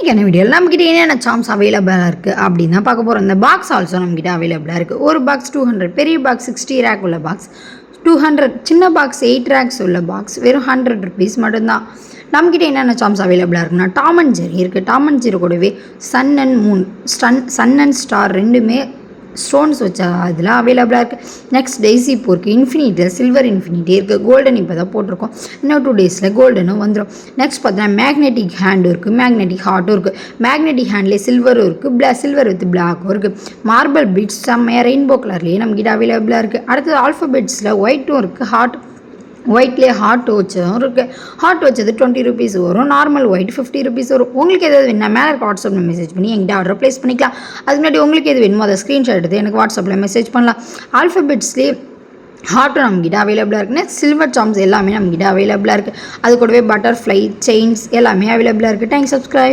இன்னைக்கான வீடியோவில் நம்மக்கிட்ட என்னென்ன சாம்ஸ் அவைலபிளாக இருக்குது அப்படின்னு தான் பார்க்க போகிறோம். இந்த பாக்ஸ் ஆல்சோ நம்மக்கிட்ட அவைலபிளாக இருக்குது. ஒரு பாக்ஸ் 200, பெரிய பாக்ஸ் 60 ரேக் உள்ள பாக்ஸ் 200, சின்ன பாக்ஸ் 8 ரேக்ஸ் உள்ள பாக்ஸ் வெறும் 100 ருபீஸ் மட்டும்தான். நம்மக்கிட்ட என்னென்ன சாம்ஸ் அவைலபிளாக இருக்குன்னா டாம் அண்ட் ஜெர்ரி இருக்குது. டாம் அண்ட் ஜெர்ரி கூடவே sun and moon, sun and star ரெண்டுமே ஸ்டோன்ஸ் வச்ச அதில் அவைலபிளாக இருக்குது. நெக்ஸ்ட் டெய்ஸி பூ இருக்குது. இன்ஃபினிட்டியில் சில்வர் இன்ஃபினிட்டி இருக்குது. கோல்டன் இப்போ தான் போட்டிருக்கோம். இன்னும் 2 டேஸில் கோல்டனும் வந்துடும். நெக்ஸ்ட் பார்த்தீங்கன்னா மேக்னெட்டிக் ஹேண்டும் இருக்குது, மேக்னெட்டிக் ஹார்ட்டும் இருக்குது. மேக்னெட்டிக் ஹேண்ட்லேயே சில்வரும் இருக்குது, சில்வர் வித் பிளாக்கும் இருக்குது. மார்பிள் பீட்ஸ் செம்மையாக ரெயின்போ கலர்லேயே நம்மக்கிட்ட அவைலபிளாக இருக்குது. அடுத்தது ஆல்ஃபபெட்ஸில் ஒயிட்டும் இருக்குது, ஒயிட்லேயே ஹார்ட் வச்சதும் இருக்குது. ஹார்ட் வச்சது 20 ருபீஸ் வரும், நார்மல் ஒயிட் 50 ருபீஸ் வரும். உங்களுக்கு எதாவது வேணும்னா மேலே இருக்க வாட்ஸ்அப்பில் மெசேஜ் பண்ணி எங்கிட்ட ஆர்டர் ப்ளேஸ் பண்ணிக்கலாம். அது முன்னாடி உங்களுக்கு எது வேணுமோ அதை ஸ்க்ரீன்ஷாட் எடுத்து எனக்கு வாட்ஸ்அப்பில் மெசேஜ் பண்ணலாம். ஆல்ஃபபெட்ஸ்லேயே ஹார்ட்டும் நம்மக்கிட்ட அவைலபிளாக இருக்குன்னு சில்வர் சாம்ஸ் எல்லாமே நம்மக்கிட்ட அவைலபிளாக இருக்குது. அது கூடவே பட்டர்ஃப்ளை செயின்ஸ் எல்லாமே அவைலபிளாக இருக்குது. Thanks, subscribe.